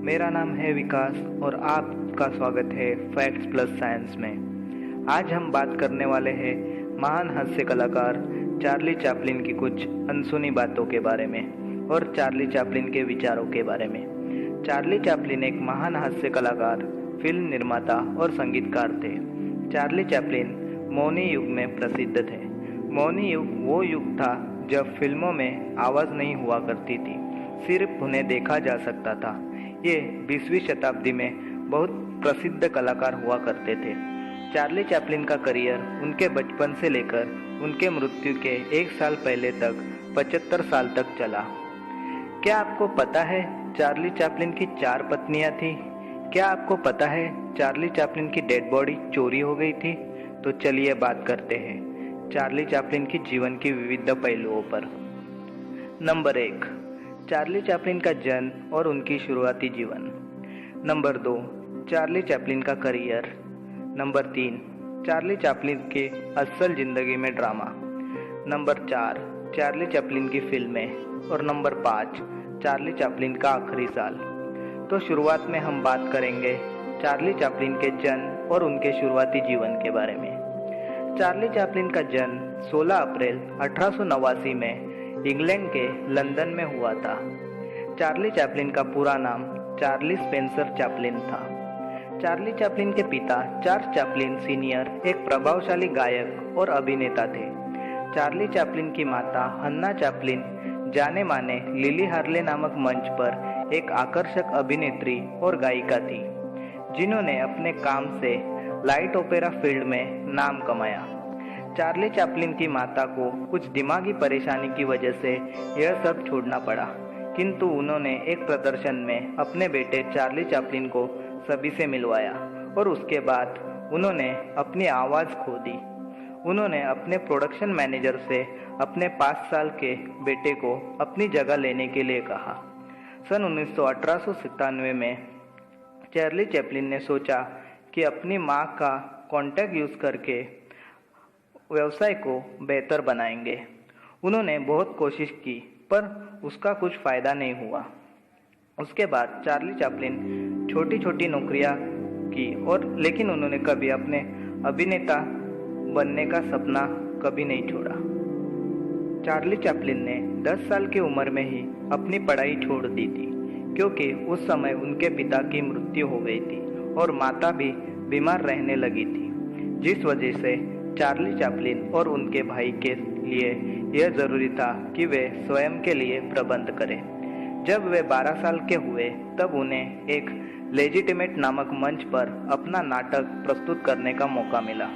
मेरा नाम है विकास और आपका स्वागत है फैक्ट्स प्लस साइंस में। आज हम बात करने वाले हैं महान हास्य कलाकार चार्ली चैपलिन की कुछ अनसुनी बातों के बारे में और चार्ली चैपलिन के विचारों के बारे में। चार्ली चैपलिन एक महान हास्य कलाकार, फिल्म निर्माता और संगीतकार थे। चार्ली चैपलिन मौनी युग में प्रसिद्ध थे। मौनी युग वो युग था जब फिल्मों में आवाज़ नहीं हुआ करती थी, सिर्फ उन्हें देखा जा सकता था। ये 20वीं शताब्दी में बहुत प्रसिद्ध कलाकार हुआ करते थे। चार्ली चैपलिन का करियर उनके बचपन से लेकर उनके मृत्यु के 1 साल पहले तक 75 साल तक चला। क्या आपको पता है चार्ली चैपलिन की 4 पत्नियां थी? क्या आपको पता है चार्ली चैपलिन की डेड बॉडी चोरी हो गई थी? तो चलिए बात करते हैं चार्ली चैपलिन की जीवन की विविध पहलुओं पर। नंबर 1, चार्ली चैपलिन का जन्म और उनकी शुरुआती जीवन। नंबर 2, चार्ली चैपलिन का करियर। नंबर 3, चार्ली चैपलिन के असल जिंदगी में ड्रामा। नंबर 4, चार्ली चैपलिन की फिल्में। और नंबर 5, चार्ली चैपलिन का आखिरी साल। तो शुरुआत में हम बात करेंगे चार्ली चैपलिन के जन्म और उनके शुरुआती जीवन के बारे में। चार्ली चैपलिन का जन्म 16 अप्रैल 1889 में इंग्लैंड के लंदन में हुआ था। चार्ली चैपलिन का पूरा नाम चार्ली स्पेंसर चैपलिन था। चार्ली चैपलिन के पिता चार्ल्स चैपलिन सीनियर एक प्रभावशाली गायक और अभिनेता थे। चार्ली चैपलिन की माता हन्ना चैपलिन जाने माने लिली हार्ले नामक मंच पर एक आकर्षक अभिनेत्री और गायिका थी, जिन्होंने अपने काम से लाइट ओपेरा फील्ड में नाम कमाया। चार्ली चैपलिन की माता को कुछ दिमागी परेशानी की वजह से यह सब छोड़ना पड़ा, किंतु उन्होंने एक प्रदर्शन में अपने बेटे चार्ली चैपलिन को सभी से मिलवाया और उसके बाद उन्होंने अपनी आवाज़ खो दी। उन्होंने अपने प्रोडक्शन मैनेजर से अपने 5 साल के बेटे को अपनी जगह लेने के लिए कहा। सन 1897 में चार्ली चैपलिन ने सोचा कि अपनी मां का कॉन्टैक्ट यूज़ करके व्यवसाय को बेहतर बनाएंगे। उन्होंने बहुत कोशिश की पर उसका कुछ फ़ायदा नहीं हुआ। उसके बाद चार्ली चैपलिन छोटी छोटी नौकरियां की लेकिन उन्होंने कभी अपने अभिनेता बनने का सपना कभी नहीं छोड़ा। चार्ली चैपलिन ने 10 साल की उम्र में ही अपनी पढ़ाई छोड़ दी थी, क्योंकि उस समय उनके पिता की मृत्यु हो गई थी और माता भी बीमार रहने लगी थी, जिस वजह से चार्ली चैपलिन और उनके भाई के लिए यह ज़रूरी था कि वे स्वयं के लिए प्रबंध करें। जब वे 12 साल के हुए तब उन्हें एक लेजिटिमेट नामक मंच पर अपना नाटक प्रस्तुत करने का मौका मिला।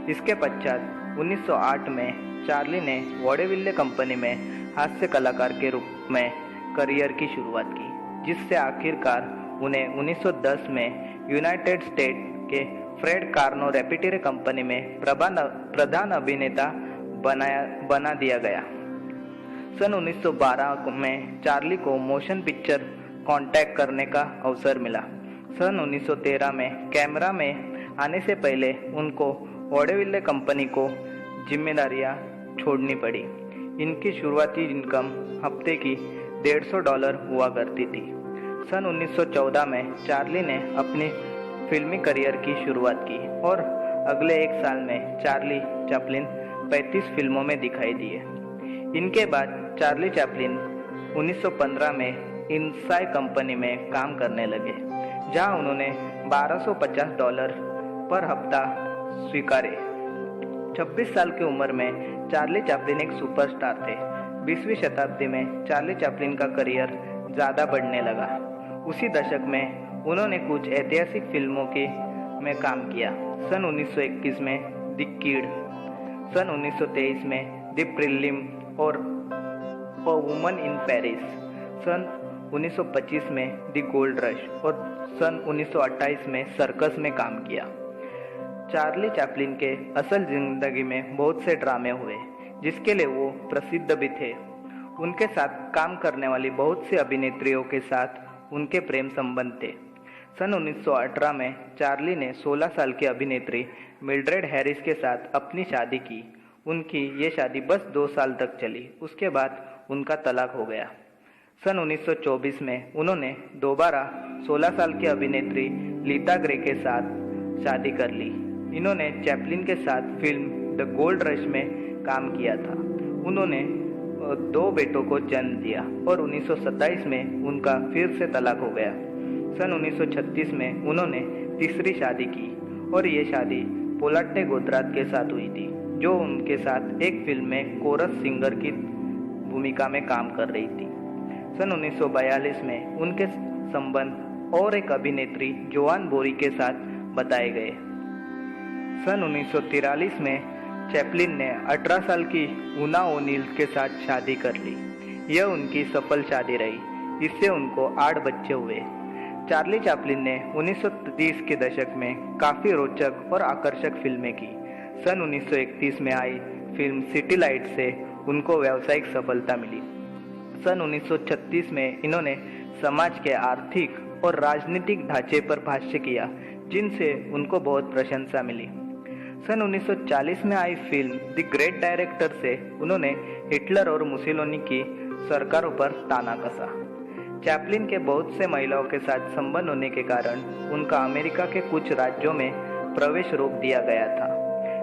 इसके पश्चात 1908 में चार्ली ने वॉडेविले कंपनी में हास्य कलाकार के रूप में करियर की शुरुआत की, जिससे आखिरकार उन्हें 1910 में यूनाइटेड स्टेट के फ्रेड कार्नो रेपिटेरे कंपनी में प्रधान अभिनेता बना दिया गया। सन 1912 में चार्ली को मोशन पिक्चर कॉन्टैक्ट करने का अवसर मिला। सन 1913 में कैमरा में आने से पहले उनको वॉडेविले कंपनी को जिम्मेदारियां छोड़नी पड़ी। इनकी शुरुआती इनकम हफ्ते की $150 हुआ करती थी। सन 1914 में चार्ली ने अपनी फिल्मी करियर की शुरुआत की और अगले 1 साल में चार्ली चैपलिन 35 फिल्मों में दिखाई दिए। इनके बाद चार्ली चैपलिन 1915 में इंसाई कंपनी में काम करने लगे, जहां उन्होंने $1250 पर हफ्ता स्वीकारे। 26 साल की उम्र में चार्ली चैपलिन एक सुपरस्टार थे। 20वीं शताब्दी में चार्ली चैपलिन का करियर ज़्यादा बढ़ने लगा। उसी दशक में उन्होंने कुछ ऐतिहासिक फिल्मों में काम किया। सन 1921 में द किड, सन 1923 में द प्रिलिम और अ वुमन इन पेरिस, सन 1925 में द गोल्ड रश और सन 1928 में सर्कस में काम किया। चार्ली चैपलिन के असल जिंदगी में बहुत से ड्रामे हुए, जिसके लिए वो प्रसिद्ध भी थे। उनके साथ काम करने वाली बहुत सी अभिनेत्रियों के साथ उनके प्रेम संबंध थे। सन 1918 में चार्ली ने 16 साल की अभिनेत्री मिल्ड्रेड हैरिस के साथ अपनी शादी की। उनकी ये शादी बस 2 साल तक चली, उसके बाद उनका तलाक हो गया। सन 1924 में उन्होंने दोबारा 16 साल की अभिनेत्री लीता ग्रे के साथ शादी कर ली। इन्होंने चैपलिन के साथ फिल्म द गोल्ड रश में काम किया था। उन्होंने 2 बेटों को जन्म दिया और 1927 में उनका फिर से तलाक हो गया। सन 1936 में उन्होंने तीसरी शादी की और ये शादी पोलाट्टे गोतरात के साथ हुई थी, जो उनके साथ एक फिल्म में कोरस सिंगर की भूमिका में काम कर रही थी। सन 1942 में उनके संबंध और एक अभिनेत्री जोआन बोरी के साथ बताए गए। सन 1943 में चैपलिन ने 18 साल की उना ओनील के साथ शादी कर ली। यह उनकी सफल शादी रही। इससे उनको 8 बच्चे हुए। चार्ली चैपलिन ने 1930 के दशक में काफ़ी रोचक और आकर्षक फिल्में की। सन 1931 में आई फिल्म सिटी लाइट से उनको व्यावसायिक सफलता मिली। सन 1936 में इन्होंने समाज के आर्थिक और राजनीतिक ढांचे पर भाष्य किया, जिनसे उनको बहुत प्रशंसा मिली। सन 1940 में आई फिल्म द ग्रेट डायरेक्टर से उन्होंने हिटलर और मुसोलिनी की सरकारों पर ताना कसा। चैपलिन के बहुत से महिलाओं के साथ संबंध होने के कारण उनका अमेरिका के कुछ राज्यों में प्रवेश रोक दिया गया था।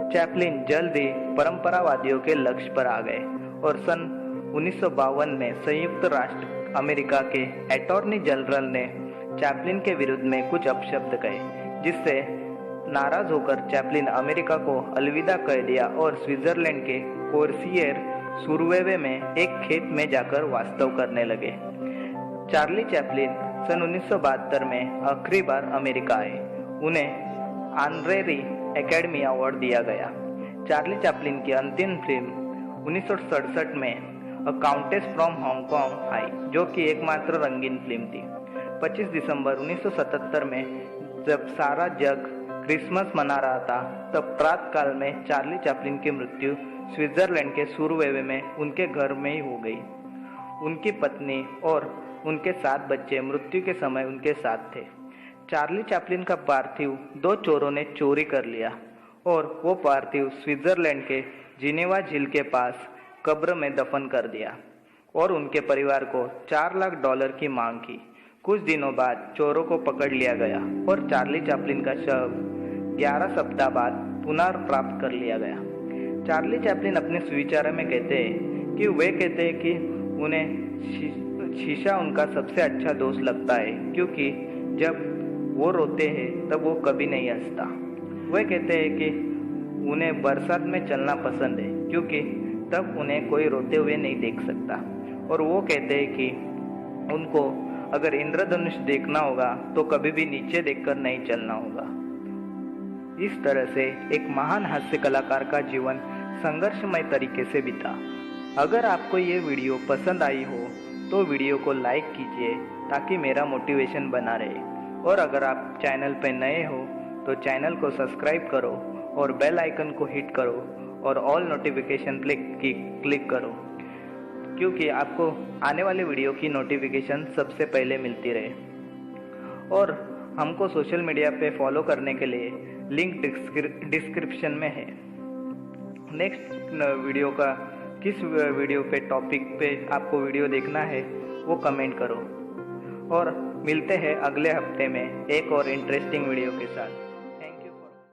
चैपलिन जल्द ही परंपरावादियों के लक्ष्य पर आ गए और सन 1952 में संयुक्त राष्ट्र अमेरिका के अटॉर्नी जनरल ने चैपलिन के विरुद्ध में कुछ अपशब्द कहे, जिससे नाराज होकर चैपलिन अमेरिका को अलविदा कह दिया और स्विट्जरलैंड के कोर्सियर सुरवेवे में एक खेत में जाकर वास्तव करने लगे। चार्ली चैपलिन सन 1972 में आखिरी बार अमेरिका आए। उन्हें ऑनरेरी एकेडमी अवार्ड दिया गया। चार्ली चैपलिन की अंतिम फिल्म 1967 में अ काउंटेस फ्रॉम हांगकांग आई, जो कि एकमात्र रंगीन फिल्म थी। 25 दिसंबर 1977 में जब सारा जग क्रिसमस मना रहा था, तब प्रातः काल में चार्ली चैपलिन की मृत्यु स्विट्जरलैंड के सुरवेवे में उनके घर में ही हो गई। उनकी पत्नी और उनके 7 बच्चे मृत्यु के समय उनके साथ थे। चार्ली चैपलिन का पार्थिव 2 चोरों ने चोरी कर लिया और वो पार्थिव स्विट्जरलैंड के जिनेवा झील के पास कब्र में दफन कर दिया और उनके परिवार को $4 लाख की मांग की। कुछ दिनों बाद चोरों को पकड़ लिया गया और चार्ली चैपलिन का शव 11 सप्ताह बाद पुनर्प्राप्त कर लिया गया। चार्ली चैपलिन अपने सुविचार में कहते हैं कि उन्हें शीशा उनका सबसे अच्छा दोस्त लगता है, क्योंकि जब वो रोते हैं तब वो कभी नहीं हंसता। वे कहते हैं कि उन्हें बरसात में चलना पसंद है, क्योंकि तब उन्हें कोई रोते हुए नहीं देख सकता। और वो कहते हैं कि उनको अगर इंद्रधनुष देखना होगा तो कभी भी नीचे देखकर नहीं चलना होगा। इस तरह से एक महान हास्य कलाकार का जीवन संघर्षमय तरीके से बीता। अगर आपको ये वीडियो पसंद आई हो तो वीडियो को लाइक कीजिए, ताकि मेरा मोटिवेशन बना रहे। और अगर आप चैनल पर नए हो तो चैनल को सब्सक्राइब करो और बेल आइकन को हिट करो और ऑल नोटिफिकेशन क्लिक करो, क्योंकि आपको आने वाले वीडियो की नोटिफिकेशन सबसे पहले मिलती रहे। और हमको सोशल मीडिया पे फॉलो करने के लिए लिंक डिस्क्रिप्शन में है। नेक्स्ट वीडियो का किस वीडियो पे टॉपिक पे आपको वीडियो देखना है वो कमेंट करो, और मिलते हैं अगले हफ्ते में एक और इंटरेस्टिंग वीडियो के साथ।